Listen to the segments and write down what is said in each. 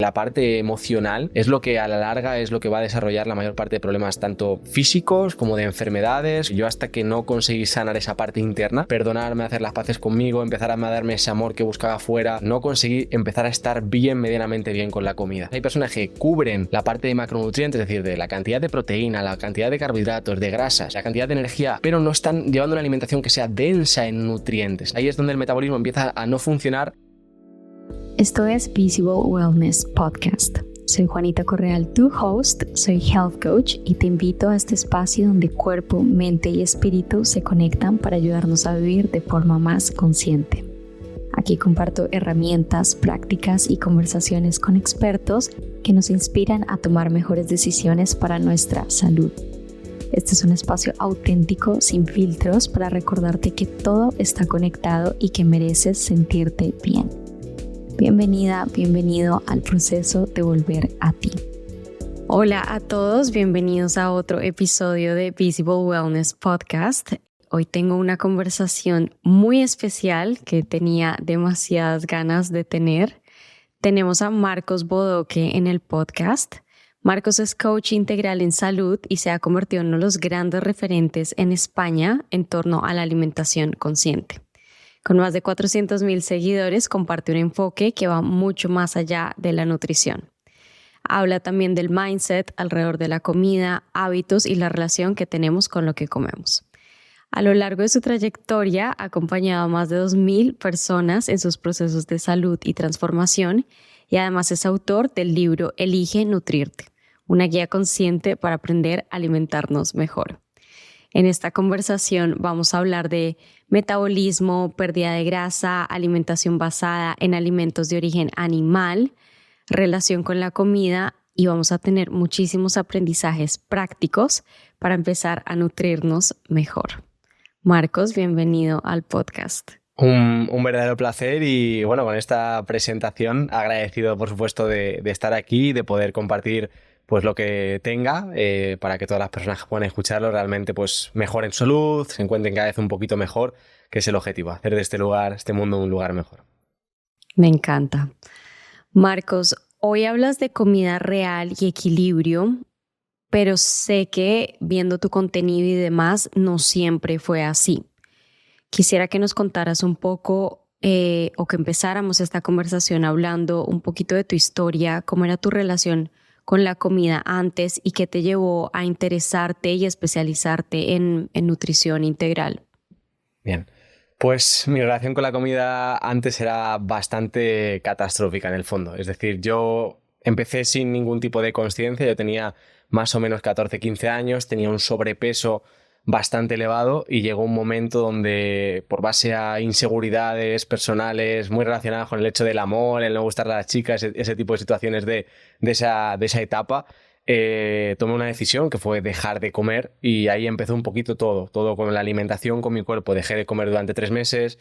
La parte emocional es lo que a la larga es lo que va a desarrollar la mayor parte de problemas tanto físicos como de enfermedades. Yo hasta que no conseguí sanar esa parte interna, perdonarme, hacer las paces conmigo, empezar a darme ese amor que buscaba afuera, no conseguí empezar a estar bien, medianamente bien con la comida. Hay personas que cubren la parte de macronutrientes, es decir, de la cantidad de proteína, la cantidad de carbohidratos, de grasas, la cantidad de energía, pero no están llevando una alimentación que sea densa en nutrientes. Ahí es donde el metabolismo empieza a no funcionar. Esto es Visible Wellness Podcast. Soy Juanita Correal, tu host, soy Health Coach y te invito a este espacio donde cuerpo, mente y espíritu se conectan para ayudarnos a vivir de forma más consciente. Aquí comparto herramientas, prácticas y conversaciones con expertos que nos inspiran a tomar mejores decisiones para nuestra salud. Este es un espacio auténtico, sin filtros, para recordarte que todo está conectado y que mereces sentirte bien. Bienvenida, bienvenido al proceso de volver a ti. Hola a todos, bienvenidos a otro episodio de Visible Wellness Podcast. Hoy tengo una conversación muy especial que tenía demasiadas ganas de tener. Tenemos a Marcos Bodoque en el podcast. Marcos es coach integral en salud y se ha convertido en uno de los grandes referentes en España en torno a la alimentación consciente. Con más de 400,000 seguidores, comparte un enfoque que va mucho más allá de la nutrición. Habla también del mindset alrededor de la comida, hábitos y la relación que tenemos con lo que comemos. A lo largo de su trayectoria, ha acompañado a más de 2,000 personas en sus procesos de salud y transformación y además es autor del libro Elige Nutrirte, una guía consciente para aprender a alimentarnos mejor. En esta conversación vamos a hablar de metabolismo, pérdida de grasa, alimentación basada en alimentos de origen animal, relación con la comida y vamos a tener muchísimos aprendizajes prácticos para empezar a nutrirnos mejor. Marcos, bienvenido al podcast. Un verdadero placer y bueno, con esta presentación agradecido por supuesto de estar aquí y de poder compartir pues lo que tenga para que todas las personas que puedan escucharlo realmente pues mejoren su salud, se encuentren cada vez un poquito mejor, que es el objetivo, hacer de este lugar, este mundo un lugar mejor. Me encanta. Marcos, hoy hablas de comida real y equilibrio, pero sé que viendo tu contenido y demás no siempre fue así. Quisiera que nos contaras un poco o que empezáramos esta conversación hablando un poquito de tu historia, cómo era tu relación con la comida antes y qué te llevó a interesarte y especializarte en nutrición integral. Bien, pues mi relación con la comida antes era bastante catastrófica en el fondo. Es decir, yo empecé sin ningún tipo de consciencia, yo tenía más o menos 14, 15 años, tenía un sobrepeso bastante elevado y llegó un momento donde por base a inseguridades personales muy relacionadas con el hecho del amor, el no gustar a las chicas, ese tipo de situaciones de esa etapa, tomé una decisión que fue dejar de comer y ahí empezó un poquito todo con la alimentación, con mi cuerpo. Dejé de comer durante 3 meses,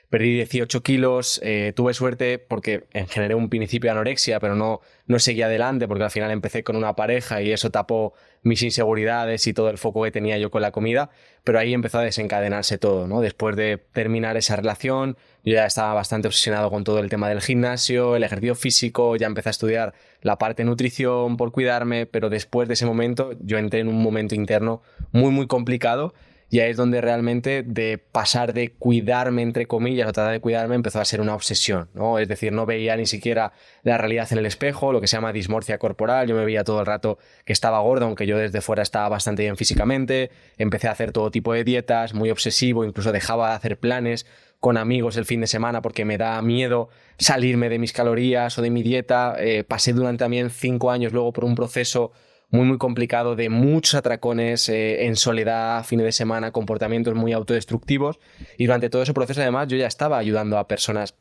perdí 18 kilos, tuve suerte porque generé un principio de anorexia, pero no seguí adelante porque al final empecé con una pareja y eso tapó mis inseguridades y todo el foco que tenía yo con la comida, pero ahí empezó a desencadenarse todo, ¿no? Después de terminar esa relación, yo ya estaba bastante obsesionado con todo el tema del gimnasio, el ejercicio físico, ya empecé a estudiar la parte de nutrición por cuidarme, pero después de ese momento yo entré en un momento interno muy complicado. Y ahí es donde realmente de pasar de cuidarme, entre comillas, o tratar de cuidarme, empezó a ser una obsesión, ¿no? Es decir, no veía ni siquiera la realidad en el espejo, lo que se llama dismorfia corporal. Yo me veía todo el rato que estaba gordo, aunque yo desde fuera estaba bastante bien físicamente. Empecé a hacer todo tipo de dietas, muy obsesivo, incluso dejaba de hacer planes con amigos el fin de semana porque me da miedo salirme de mis calorías o de mi dieta. Pasé durante también 5 años luego por un proceso muy complicado de muchos atracones en soledad, fines de semana, comportamientos muy autodestructivos y durante todo ese proceso además yo ya estaba ayudando a personas,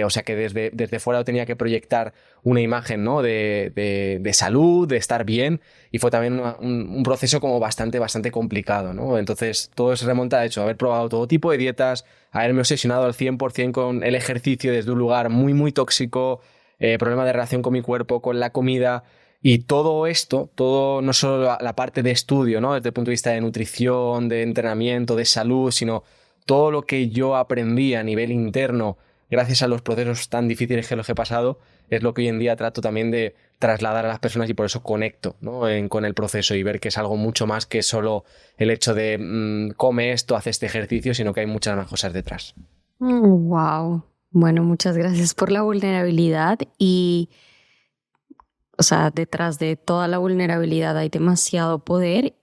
o sea que desde fuera tenía que proyectar una imagen, ¿no? de salud, de estar bien y fue también un proceso como bastante complicado, ¿no? Entonces todo se remonta a hecho, haber probado todo tipo de dietas, haberme obsesionado al 100% con el ejercicio desde un lugar muy tóxico, problema de relación con mi cuerpo, con la comida. Y todo esto, todo no solo la parte de estudio, ¿no? Desde el punto de vista de nutrición, de entrenamiento, de salud, sino todo lo que yo aprendí a nivel interno gracias a los procesos tan difíciles que los he pasado, es lo que hoy en día trato también de trasladar a las personas y por eso conecto, ¿no? Con el proceso y ver que es algo mucho más que solo el hecho de come esto, hace este ejercicio, sino que hay muchas más cosas detrás. Wow. Bueno, muchas gracias por la vulnerabilidad y, o sea, detrás de toda la vulnerabilidad hay demasiado poder.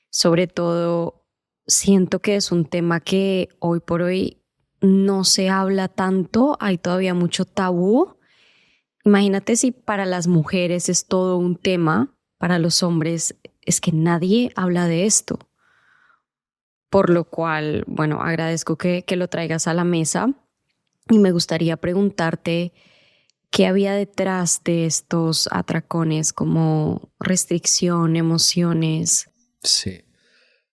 Sobre todo, siento que es un tema que hoy por hoy no se habla tanto, hay todavía mucho tabú. Imagínate si para las mujeres es todo un tema, para los hombres es que nadie habla de esto. Por lo cual, bueno, agradezco que lo traigas a la mesa y me gustaría preguntarte qué había detrás de estos atracones, como restricción, emociones. Sí.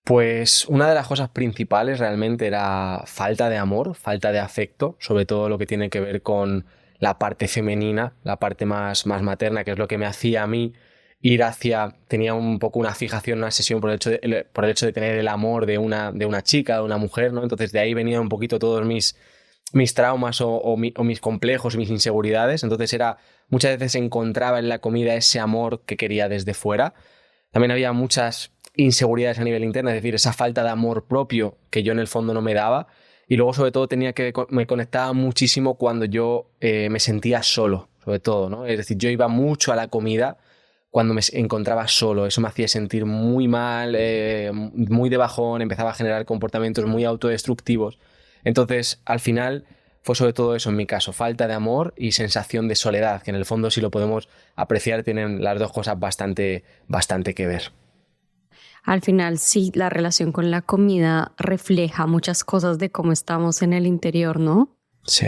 Pues una de las cosas principales realmente era falta de amor, falta de afecto, sobre todo lo que tiene que ver con la parte femenina, la parte más materna, que es lo que me hacía a mí ir hacia, tenía un poco una fijación, una obsesión por el hecho de tener el amor de una chica, de una mujer, ¿no? Entonces de ahí venían un poquito todos mis traumas o mis complejos, mis inseguridades. Entonces muchas veces encontraba en la comida ese amor que quería desde fuera. También había muchas inseguridades a nivel interno, es decir, esa falta de amor propio que yo en el fondo no me daba. Y luego, sobre todo, me conectaba muchísimo cuando yo me sentía solo, sobre todo, ¿no? Es decir, yo iba mucho a la comida cuando me encontraba solo. Eso me hacía sentir muy mal, muy de bajón, empezaba a generar comportamientos muy autodestructivos. Entonces, al final, fue sobre todo eso en mi caso, falta de amor y sensación de soledad, que en el fondo, si lo podemos apreciar, tienen las dos cosas bastante que ver. Al final, sí, la relación con la comida refleja muchas cosas de cómo estamos en el interior, ¿no? Sí,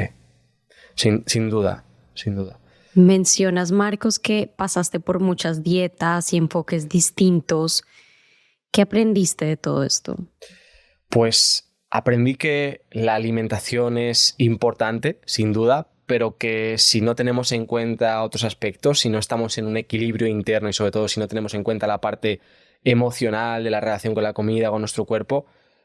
sin duda, sin duda. Mencionas, Marcos, que pasaste por muchas dietas y enfoques distintos. ¿Qué aprendiste de todo esto? Pues aprendí que la alimentación es importante, sin duda, pero que si no tenemos en cuenta otros aspectos, si no estamos en un equilibrio interno y sobre todo si no tenemos en cuenta la parte emocional de la relación con la comida, con nuestro cuerpo,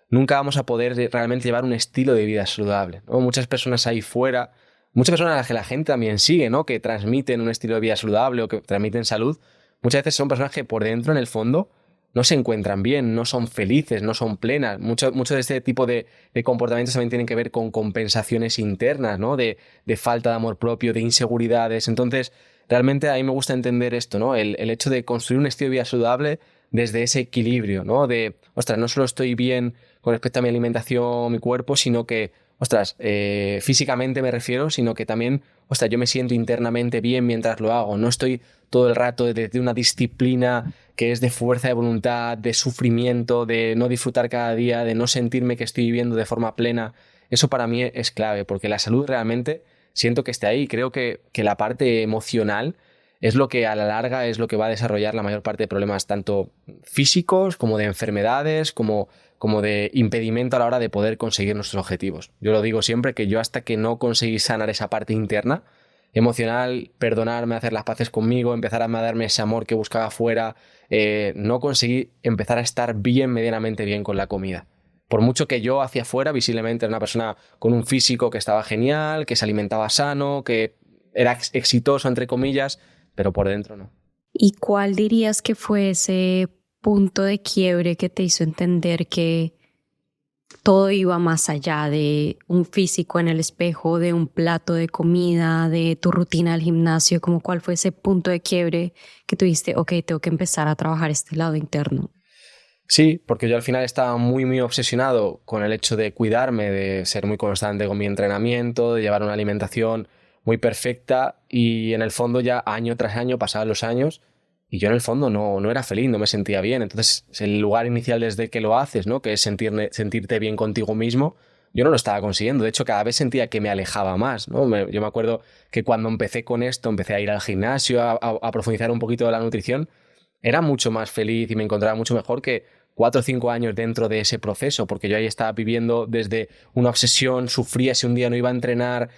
nunca vamos a poder realmente llevar un estilo de vida saludable, ¿no? Muchas personas ahí fuera, muchas personas a las que la gente también sigue, ¿no? Que transmiten un estilo de vida saludable o que transmiten salud, muchas veces son personas que por dentro, en el fondo, no se encuentran bien, no son felices, no son plenas. Mucho de este tipo de comportamientos también tienen que ver con compensaciones internas, ¿no? De falta de amor propio, de inseguridades. Entonces, realmente a mí me gusta entender esto, ¿no? El hecho de construir un estilo de vida saludable desde ese equilibrio, ¿no? De, ostras, no solo estoy bien con respecto a mi alimentación, mi cuerpo, sino que, ostras, físicamente me refiero, sino que también, ostras, yo me siento internamente bien mientras lo hago. No estoy todo el rato desde una disciplina que es de fuerza de voluntad, de sufrimiento, de no disfrutar cada día, de no sentirme que estoy viviendo de forma plena. Eso para mí es clave, porque la salud realmente siento que esté ahí. Creo que la parte emocional es lo que a la larga es lo que va a desarrollar la mayor parte de problemas tanto físicos como de enfermedades, como de impedimento a la hora de poder conseguir nuestros objetivos. Yo lo digo siempre que yo hasta que no conseguí sanar esa parte interna, emocional, perdonarme, hacer las paces conmigo, empezar a darme ese amor que buscaba afuera, no conseguí empezar a estar bien, medianamente bien con la comida. Por mucho que yo hacia afuera visiblemente era una persona con un físico que estaba genial, que se alimentaba sano, que era exitoso, entre comillas, pero por dentro no. ¿Y cuál dirías que fue ese punto de quiebre que te hizo entender que todo iba más allá de un físico en el espejo, de un plato de comida, de tu rutina al gimnasio? Como cuál fue ese punto de quiebre que tuviste, ok, tengo que empezar a trabajar este lado interno? Sí, porque yo al final estaba muy obsesionado con el hecho de cuidarme, de ser muy constante con mi entrenamiento, de llevar una alimentación muy perfecta y en el fondo ya año tras año pasaban los años y yo en el fondo no era feliz, no me sentía bien. Entonces el lugar inicial desde que lo haces, ¿no? Que es sentirte bien contigo mismo, yo no lo estaba consiguiendo. De hecho, cada vez sentía que me alejaba más, ¿no? Yo me acuerdo que cuando empecé con esto, empecé a ir al gimnasio, a profundizar un poquito de la nutrición, era mucho más feliz y me encontraba mucho mejor que 4 o 5 años dentro de ese proceso, porque yo ahí estaba viviendo desde una obsesión, sufría si un día no iba a entrenar,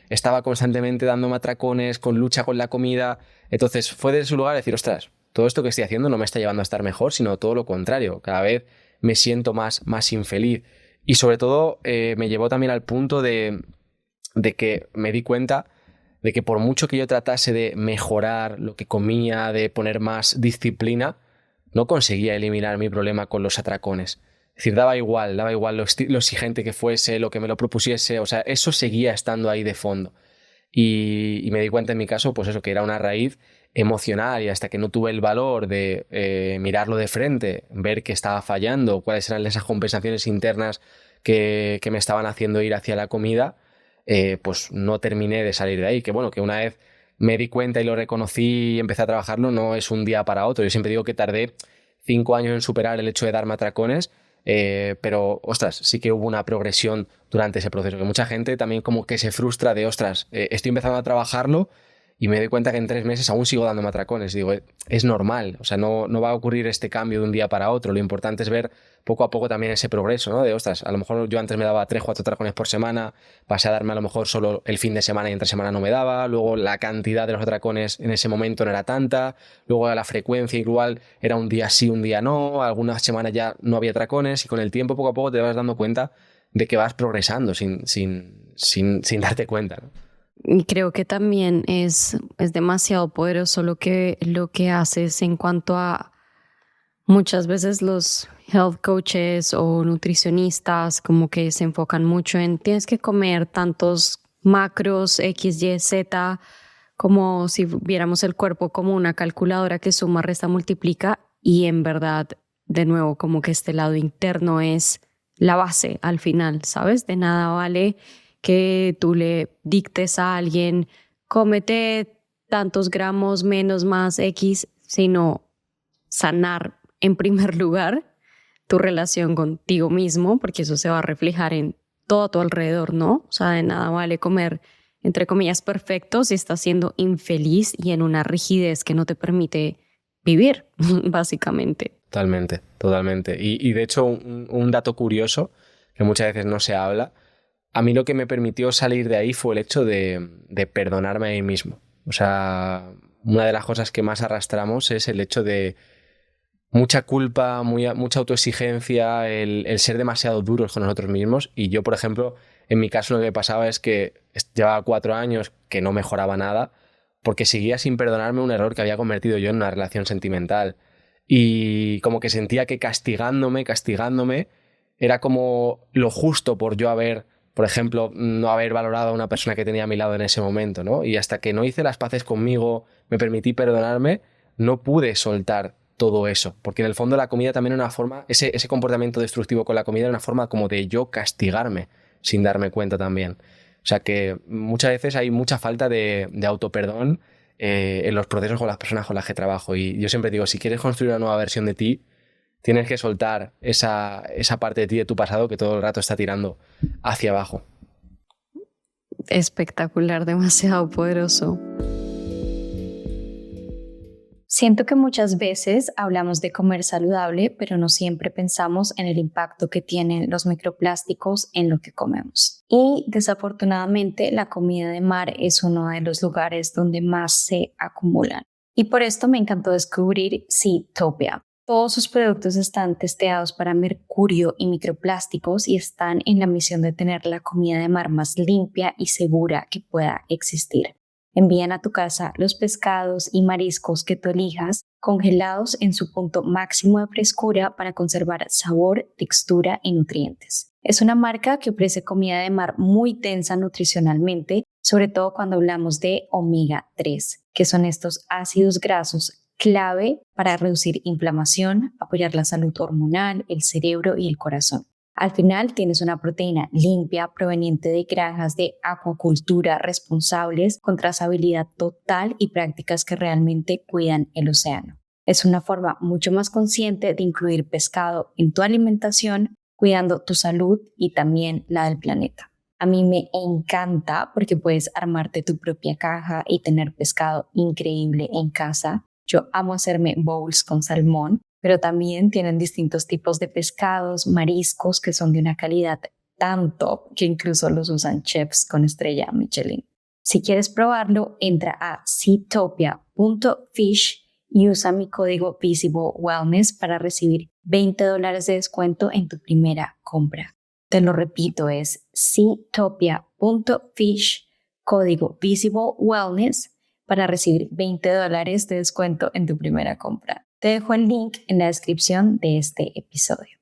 estaba constantemente dándome atracones, con lucha con la comida. Entonces fue desde su lugar decir, ostras, todo esto que estoy haciendo no me está llevando a estar mejor, sino todo lo contrario, cada vez me siento más infeliz. Y sobre todo me llevó también al punto de de que me di cuenta de que por mucho que yo tratase de mejorar lo que comía, de poner más disciplina, no conseguía eliminar mi problema con los atracones. Es decir, daba igual lo exigente que fuese, lo que me lo propusiese, o sea, eso seguía estando ahí de fondo. Y me di cuenta en mi caso, pues eso, que era una raíz emocional, y hasta que no tuve el valor de mirarlo de frente, ver que estaba fallando, cuáles eran esas compensaciones internas que me estaban haciendo ir hacia la comida, pues no terminé de salir de ahí. Que bueno, que una vez me di cuenta y lo reconocí y empecé a trabajarlo, no es un día para otro. Yo siempre digo que tardé 5 años en superar el hecho de darme atracones, pero, ostras, sí que hubo una progresión durante ese proceso, que mucha gente también como que se frustra de, ostras, estoy empezando a trabajarlo y me doy cuenta que en 3 meses aún sigo dándome atracones. Digo, es normal, o sea, no va a ocurrir este cambio de un día para otro. Lo importante es ver poco a poco también ese progreso, ¿no? De, ostras, a lo mejor yo antes me daba 3, 4 atracones por semana, pasé a darme a lo mejor solo el fin de semana y entre semana no me daba, luego la cantidad de los atracones en ese momento no era tanta, luego la frecuencia igual era un día sí, un día no, algunas semanas ya no había atracones, y con el tiempo poco a poco te vas dando cuenta de que vas progresando sin darte cuenta, ¿no? Y creo que también es demasiado poderoso lo que haces en cuanto a muchas veces los health coaches o nutricionistas como que se enfocan mucho en tienes que comer tantos macros X, Y, Z, como si viéramos el cuerpo como una calculadora que suma, resta, multiplica, y en verdad, de nuevo, como que este lado interno es la base al final, ¿sabes? De nada vale que tú le dictes a alguien, cómete tantos gramos, menos, más, X, sino sanar en primer lugar tu relación contigo mismo, porque eso se va a reflejar en todo a tu alrededor, ¿no? O sea, de nada vale comer, entre comillas, perfecto si estás siendo infeliz y en una rigidez que no te permite vivir, básicamente. Totalmente, totalmente. Y de hecho, un dato curioso que muchas veces no se habla, a mí lo que me permitió salir de ahí fue el hecho de perdonarme a mí mismo. O sea, una de las cosas que más arrastramos es el hecho de mucha culpa, mucha autoexigencia, el ser demasiado duros con nosotros mismos. Y yo, por ejemplo, en mi caso lo que me pasaba es que llevaba 4 años que no mejoraba nada porque seguía sin perdonarme un error que había cometido yo en una relación sentimental. Y como que sentía que castigándome, era como lo justo por yo haber, por ejemplo, no haber valorado a una persona que tenía a mi lado en ese momento, ¿no? Y hasta que no hice las paces conmigo, me permití perdonarme, no pude soltar todo eso, porque en el fondo la comida también era una forma, ese comportamiento destructivo con la comida era una forma como de yo castigarme sin darme cuenta también. O sea que muchas veces hay mucha falta de autoperdón en los procesos con las personas con las que trabajo, y yo siempre digo, si quieres construir una nueva versión de ti, tienes que soltar esa parte de ti, de tu pasado, que todo el rato está tirando hacia abajo. Espectacular, demasiado poderoso. Siento que muchas veces hablamos de comer saludable, pero no siempre pensamos en el impacto que tienen los microplásticos en lo que comemos. Y desafortunadamente la comida de mar es uno de los lugares donde más se acumulan. Y por esto me encantó descubrir Seatopia. Todos sus productos están testeados para mercurio y microplásticos y están en la misión de tener la comida de mar más limpia y segura que pueda existir. Envían a tu casa los pescados y mariscos que tú elijas, congelados en su punto máximo de frescura para conservar sabor, textura y nutrientes. Es una marca que ofrece comida de mar muy densa nutricionalmente, sobre todo cuando hablamos de omega 3, que son estos ácidos grasos clave para reducir inflamación, apoyar la salud hormonal, el cerebro y el corazón. Al final tienes una proteína limpia proveniente de granjas de acuacultura responsables con trazabilidad total y prácticas que realmente cuidan el océano. Es una forma mucho más consciente de incluir pescado en tu alimentación, cuidando tu salud y también la del planeta. A mí me encanta porque puedes armarte tu propia caja y tener pescado increíble en casa. Yo amo hacerme bowls con salmón, pero también tienen distintos tipos de pescados, mariscos que son de una calidad tan top que incluso los usan chefs con estrella Michelin. Si quieres probarlo, entra a seatopia.fish y usa mi código Visible Wellness para recibir $20 de descuento en tu primera compra. Te lo repito, es seatopia.fish holo.fish, código Visible Wellness, para recibir $20 de descuento en tu primera compra. Te dejo el link en la descripción de este episodio.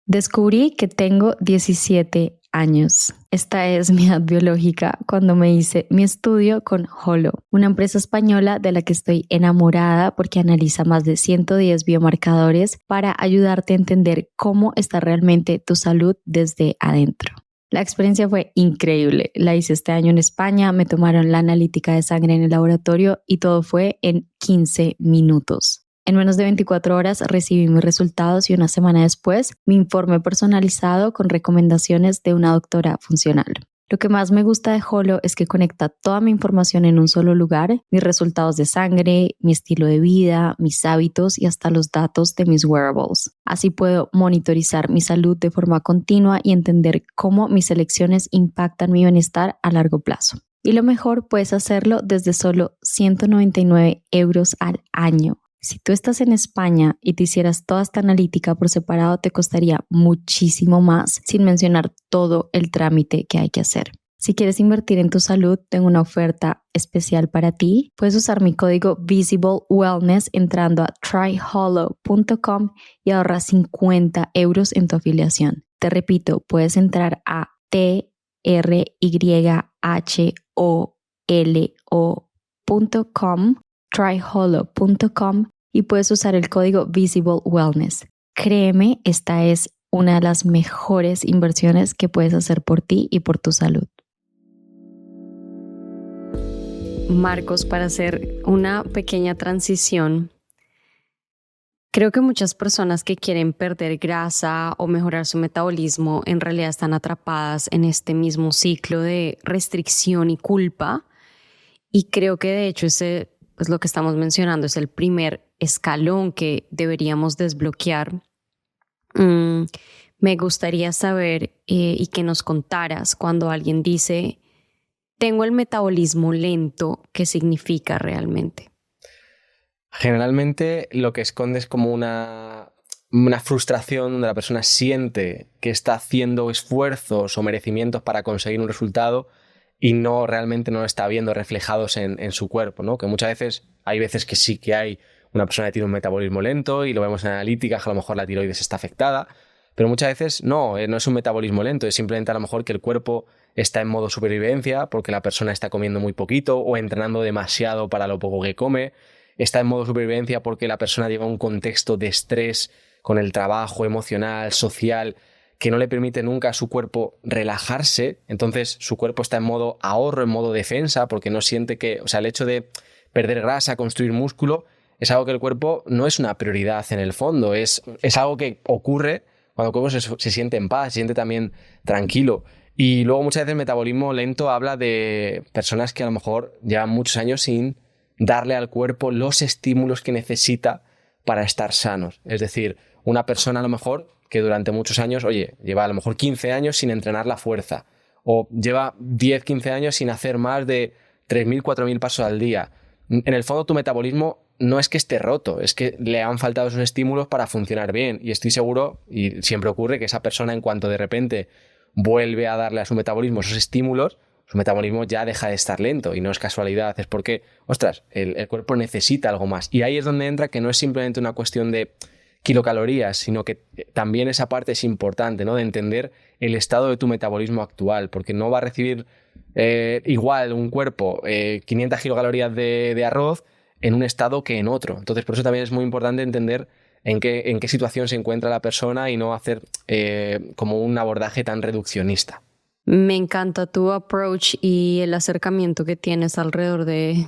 Descubrí que tengo 17 años. Esta es mi edad biológica cuando me hice mi estudio con Holo, una empresa española de la que estoy enamorada porque analiza más de 110 biomarcadores para ayudarte a entender cómo está realmente tu salud desde adentro. La experiencia fue increíble. La hice este año en España, me tomaron la analítica de sangre en el laboratorio y todo fue en 15 minutos. En menos de 24 horas recibí mis resultados y una semana después mi informe personalizado con recomendaciones de una doctora funcional. Lo que más me gusta de Holo es que conecta toda mi información en un solo lugar, mis resultados de sangre, mi estilo de vida, mis hábitos y hasta los datos de mis wearables. Así puedo monitorizar mi salud de forma continua y entender cómo mis elecciones impactan mi bienestar a largo plazo. Y lo mejor, puedes hacerlo desde solo 199 € al año. Si tú estás en España y te hicieras toda esta analítica por separado, te costaría muchísimo más, sin mencionar todo el trámite que hay que hacer. Si quieres invertir en tu salud, tengo una oferta especial para ti. Puedes usar mi código Visible Wellness entrando a tryholo.com y ahorras 50 € en tu afiliación. Te repito, puedes entrar a tryholo.com, tryholo.com, y puedes usar el código Visible Wellness. Créeme, esta es una de las mejores inversiones que puedes hacer por ti y por tu salud. Marcos, para hacer una pequeña transición, creo que muchas personas que quieren perder grasa o mejorar su metabolismo en realidad están atrapadas en este mismo ciclo de restricción y culpa, y creo que de hecho ese pues lo que estamos mencionando es el primer escalón que deberíamos desbloquear. Me gustaría saber y que nos contaras cuando alguien dice, tengo el metabolismo lento, ¿qué significa realmente? Generalmente lo que esconde es como una frustración donde la persona siente que está haciendo esfuerzos o merecimientos para conseguir un resultado y realmente no lo está viendo reflejados en su cuerpo, ¿no? Que muchas veces, hay veces que sí que hay una persona que tiene un metabolismo lento y lo vemos en analíticas, que a lo mejor la tiroides está afectada, pero muchas veces no es un metabolismo lento, es simplemente a lo mejor que el cuerpo está en modo supervivencia porque la persona está comiendo muy poquito o entrenando demasiado para lo poco que come, está en modo supervivencia porque la persona lleva un contexto de estrés con el trabajo emocional, social, que no le permite nunca a su cuerpo relajarse, entonces su cuerpo está en modo ahorro, en modo defensa, porque no siente que, o sea, el hecho de perder grasa, construir músculo, es algo que el cuerpo no es una prioridad en el fondo, es algo que ocurre cuando el cuerpo se siente en paz, se siente también tranquilo. Y luego muchas veces el metabolismo lento habla de personas que a lo mejor llevan muchos años sin darle al cuerpo los estímulos que necesita para estar sanos. Es decir, una persona a lo mejor que durante muchos años, lleva a lo mejor 15 años sin entrenar la fuerza, o lleva 10, 15 años sin hacer más de 3.000, 4.000 pasos al día. En el fondo tu metabolismo no es que esté roto, es que le han faltado esos estímulos para funcionar bien, y estoy seguro, y siempre ocurre, que esa persona en cuanto de repente vuelve a darle a su metabolismo esos estímulos, su metabolismo ya deja de estar lento, y no es casualidad, es porque, el cuerpo necesita algo más. Y ahí es donde entra que no es simplemente una cuestión de kilocalorías, sino que también esa parte es importante, ¿no? De entender el estado de tu metabolismo actual, porque no va a recibir igual un cuerpo 500 kilocalorías de arroz en un estado que en otro. Entonces, por eso también es muy importante entender en qué situación se encuentra la persona y no hacer como un abordaje tan reduccionista. Me encanta tu approach y el acercamiento que tienes alrededor que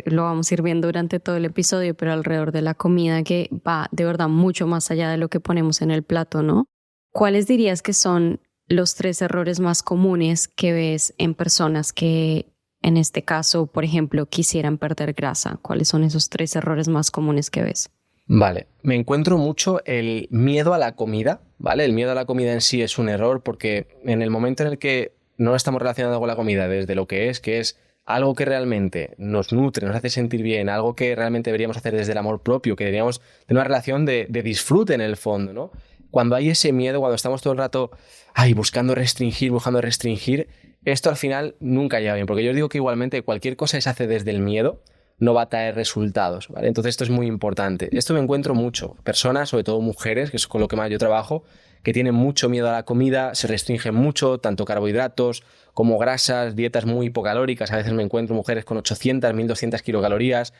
lo vamos a ir viendo durante todo el episodio, pero alrededor de la comida, que va de verdad mucho más allá de lo que ponemos en el plato, ¿no? ¿Cuáles dirías que son los 3 errores más comunes que ves en personas que, en este caso, por ejemplo, quisieran perder grasa? ¿Cuáles son esos 3 errores más comunes que ves? Vale, me encuentro mucho el miedo a la comida, ¿vale? El miedo a la comida en sí es un error porque en el momento en el que no estamos relacionando con la comida desde lo que es algo que realmente nos nutre, nos hace sentir bien, algo que realmente deberíamos hacer desde el amor propio, que deberíamos tener una relación de disfrute en el fondo, ¿no? cuando hay ese miedo, cuando estamos todo el rato buscando restringir, esto al final nunca llega bien, porque yo os digo que igualmente cualquier cosa que se hace desde el miedo no va a traer resultados, ¿vale? Entonces esto es muy importante. Esto me encuentro mucho, personas, sobre todo mujeres, que es con lo que más yo trabajo, que tienen mucho miedo a la comida, se restringen mucho, tanto carbohidratos como grasas, dietas muy hipocalóricas. A veces me encuentro mujeres con 800, 1200 kilocalorías,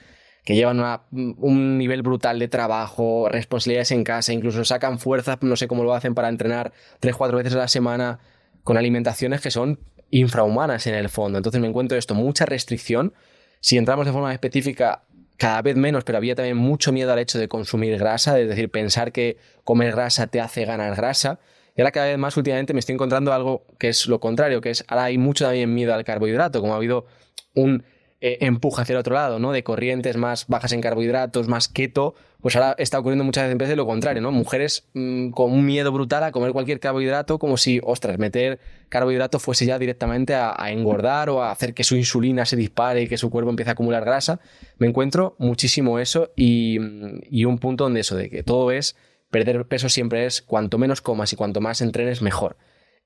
que llevan un nivel brutal de trabajo, responsabilidades en casa, incluso sacan fuerzas, no sé cómo lo hacen para entrenar 3-4 veces a la semana, con alimentaciones que son infrahumanas en el fondo. Entonces me encuentro esto, mucha restricción. Si entramos de forma específica, cada vez menos, pero había también mucho miedo al hecho de consumir grasa, es decir, pensar que comer grasa te hace ganar grasa. Y ahora cada vez más últimamente me estoy encontrando algo que es lo contrario, que es ahora hay mucho también miedo al carbohidrato, como ha habido un empuje hacia el otro lado, ¿no? De corrientes más bajas en carbohidratos, más keto, pues ahora está ocurriendo muchas veces lo contrario, ¿no? Mujeres con un miedo brutal a comer cualquier carbohidrato, como si, ostras, meter carbohidrato fuese ya directamente a engordar o a hacer que su insulina se dispare y que su cuerpo empiece a acumular grasa. Me encuentro muchísimo eso y un punto donde eso, de que todo es, perder peso siempre es, cuanto menos comas y cuanto más entrenes, mejor.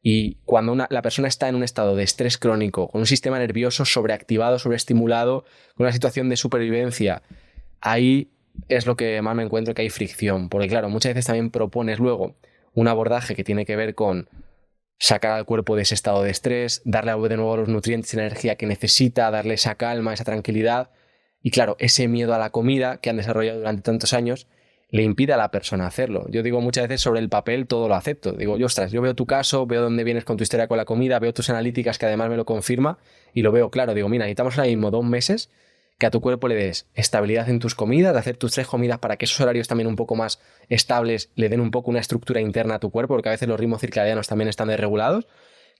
Y cuando la persona está en un estado de estrés crónico, con un sistema nervioso sobreactivado, sobreestimulado, con una situación de supervivencia, ahí es lo que más me encuentro, que hay fricción. Porque claro, muchas veces también propones luego un abordaje que tiene que ver con sacar al cuerpo de ese estado de estrés, darle de nuevo los nutrientes y energía que necesita, darle esa calma, esa tranquilidad. Y claro, ese miedo a la comida que han desarrollado durante tantos años le impide a la persona hacerlo. Yo digo muchas veces, sobre el papel todo lo acepto. Digo, ostras, yo veo tu caso, veo dónde vienes con tu historia con la comida, veo tus analíticas que además me lo confirma y lo veo claro. Digo, mira, necesitamos ahora mismo 2 meses que a tu cuerpo le des estabilidad en tus comidas, de hacer tus 3 comidas para que esos horarios también un poco más estables le den un poco una estructura interna a tu cuerpo, porque a veces los ritmos circadianos también están desregulados,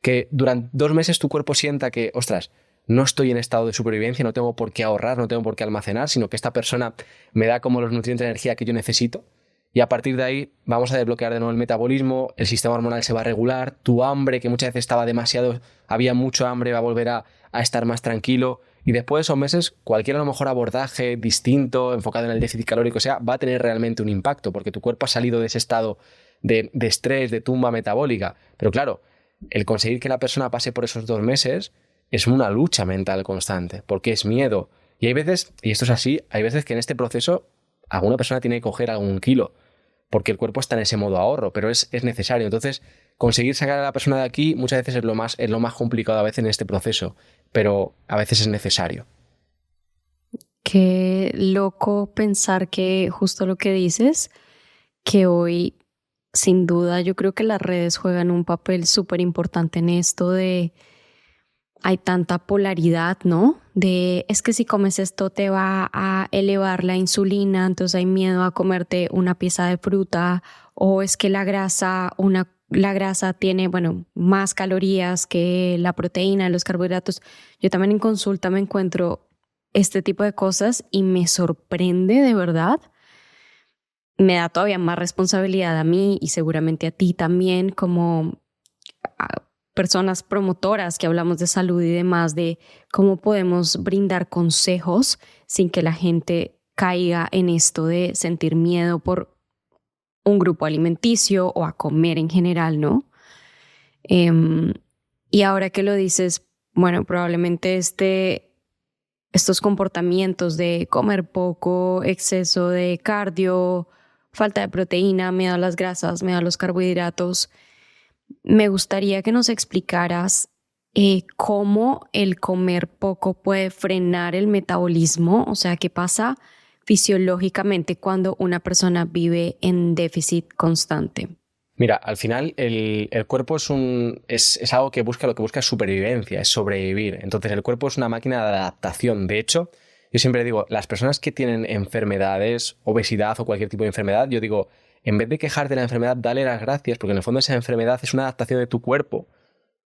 que durante 2 meses tu cuerpo sienta que, ostras, no estoy en estado de supervivencia, no tengo por qué ahorrar, no tengo por qué almacenar, sino que esta persona me da como los nutrientes de energía que yo necesito. Y a partir de ahí vamos a desbloquear de nuevo el metabolismo, el sistema hormonal se va a regular, tu hambre, que muchas veces estaba demasiado, había mucho hambre, va a volver a estar más tranquilo. Y después de esos meses, cualquier a lo mejor abordaje distinto, enfocado en el déficit calórico, va a tener realmente un impacto, porque tu cuerpo ha salido de ese estado de estrés, de tumba metabólica. Pero claro, el conseguir que la persona pase por esos 2 meses es una lucha mental constante, porque es miedo. Y hay veces, y esto es así, hay veces que en este proceso alguna persona tiene que coger algún kilo, porque el cuerpo está en ese modo ahorro, pero es necesario. Entonces, conseguir sacar a la persona de aquí muchas veces es lo más complicado a veces en este proceso, pero a veces es necesario. Qué loco pensar que justo lo que dices, que hoy, sin duda, yo creo que las redes juegan un papel súper importante en esto de hay tanta polaridad, ¿no? De es que si comes esto te va a elevar la insulina, entonces hay miedo a comerte una pieza de fruta, o es que la grasa tiene, más calorías que la proteína, los carbohidratos. Yo también en consulta me encuentro este tipo de cosas y me sorprende de verdad. Me da todavía más responsabilidad a mí y seguramente a ti también, como personas promotoras que hablamos de salud y demás, de cómo podemos brindar consejos sin que la gente caiga en esto de sentir miedo por un grupo alimenticio o a comer en general, ¿no? Y ahora que lo dices, probablemente estos comportamientos de comer poco, exceso de cardio, falta de proteína, miedo a las grasas, miedo a los carbohidratos. Me gustaría que nos explicaras cómo el comer poco puede frenar el metabolismo, o sea, qué pasa fisiológicamente cuando una persona vive en déficit constante. Mira, al final el cuerpo es algo que busca, lo que busca es supervivencia, es sobrevivir. Entonces el cuerpo es una máquina de adaptación. De hecho, yo siempre digo, las personas que tienen enfermedades, obesidad o cualquier tipo de enfermedad, yo digo, en vez de quejarte de la enfermedad, dale las gracias, porque en el fondo esa enfermedad es una adaptación de tu cuerpo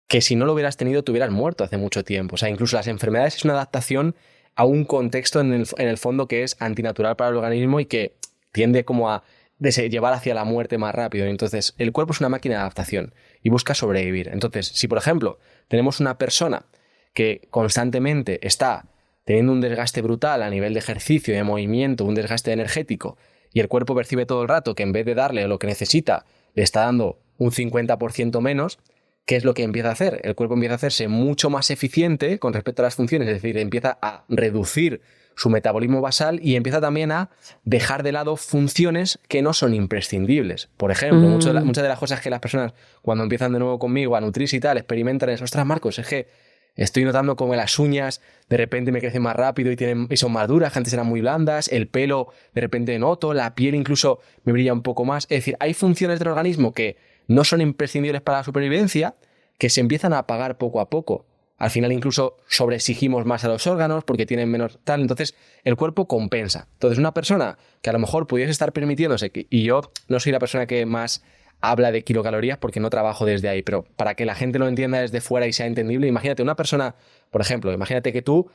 que si no lo hubieras tenido te hubieras muerto hace mucho tiempo. O sea, incluso las enfermedades es una adaptación a un contexto en el fondo que es antinatural para el organismo y que tiende como a llevar hacia la muerte más rápido. Entonces, el cuerpo es una máquina de adaptación y busca sobrevivir. Entonces, si por ejemplo tenemos una persona que constantemente está teniendo un desgaste brutal a nivel de ejercicio, de movimiento, un desgaste energético, y el cuerpo percibe todo el rato que en vez de darle lo que necesita, le está dando un 50% menos, ¿qué es lo que empieza a hacer? El cuerpo empieza a hacerse mucho más eficiente con respecto a las funciones, es decir, empieza a reducir su metabolismo basal y empieza también a dejar de lado funciones que no son imprescindibles. Por ejemplo, muchas de las cosas que las personas cuando empiezan de nuevo conmigo a nutrirse y tal, experimentan es, ostras, Marcos, es que estoy notando como las uñas de repente me crecen más rápido y son más duras, que antes eran muy blandas, el pelo de repente noto, la piel incluso me brilla un poco más. Es decir, hay funciones del organismo que no son imprescindibles para la supervivencia que se empiezan a apagar poco a poco. Al final incluso sobreexigimos más a los órganos porque tienen menos tal, entonces el cuerpo compensa. Entonces una persona que a lo mejor pudiese estar permitiéndose, y yo no soy la persona que más habla de kilocalorías porque no trabajo desde ahí, pero para que la gente lo entienda desde fuera y sea entendible, imagínate una persona, por ejemplo, imagínate que tú,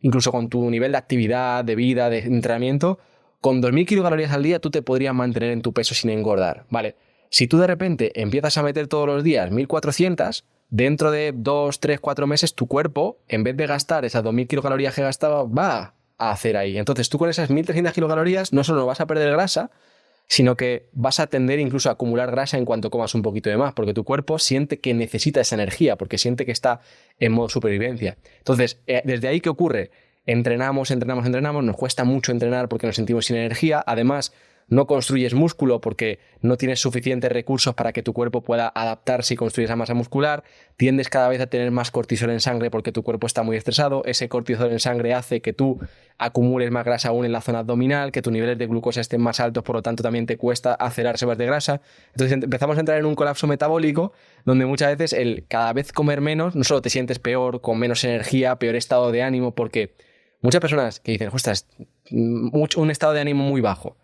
incluso con tu nivel de actividad, de vida, de entrenamiento, con 2.000 kilocalorías al día tú te podrías mantener en tu peso sin engordar, ¿vale? Si tú de repente empiezas a meter todos los días 1.400, dentro de 2, 3, 4 meses tu cuerpo, en vez de gastar esas 2.000 kilocalorías que gastaba, va a hacer ahí. Entonces tú con esas 1.300 kilocalorías no solo vas a perder grasa, sino que vas a tender incluso a acumular grasa en cuanto comas un poquito de más, porque tu cuerpo siente que necesita esa energía, porque siente que está en modo supervivencia. Entonces, desde ahí, ¿qué ocurre? Entrenamos, nos cuesta mucho entrenar porque nos sentimos sin energía, además no construyes músculo porque no tienes suficientes recursos para que tu cuerpo pueda adaptarse y construir esa masa muscular, tiendes cada vez a tener más cortisol en sangre porque tu cuerpo está muy estresado, ese cortisol en sangre hace que tú acumules más grasa aún en la zona abdominal, que tus niveles de glucosa estén más altos, por lo tanto también te cuesta hacer reservas de grasa. Entonces empezamos a entrar en un colapso metabólico donde muchas veces cada vez comer menos, no solo te sientes peor, con menos energía, peor estado de ánimo, porque muchas personas que dicen, ostras, un estado de ánimo muy bajo,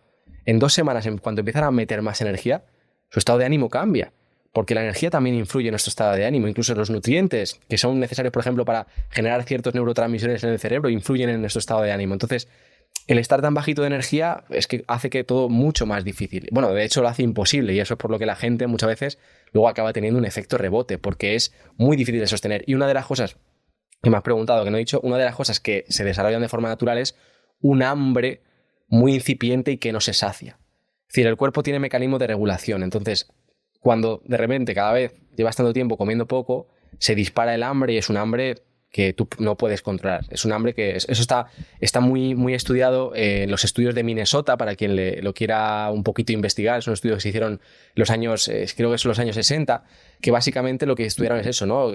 en 2 semanas, cuando empiezan a meter más energía, su estado de ánimo cambia. Porque la energía también influye en nuestro estado de ánimo. Incluso los nutrientes que son necesarios, por ejemplo, para generar ciertos neurotransmisores en el cerebro, influyen en nuestro estado de ánimo. Entonces, el estar tan bajito de energía es que hace que todo mucho más difícil. Bueno, de hecho lo hace imposible y eso es por lo que la gente muchas veces luego acaba teniendo un efecto rebote, porque es muy difícil de sostener. Y una de las cosas que me has preguntado, que no he dicho, una de las cosas que se desarrollan de forma natural es un hambre muy incipiente y que no se sacia. Es decir, el cuerpo tiene mecanismos de regulación. Entonces, cuando de repente cada vez llevas tanto tiempo comiendo poco, se dispara el hambre y es un hambre que tú no puedes controlar. Es un hambre que... Eso está muy, muy estudiado en los estudios de Minnesota, para quien lo quiera un poquito investigar. Son estudios que se hicieron en los años, creo que son los años 60, que básicamente lo que estudiaron es eso, ¿no?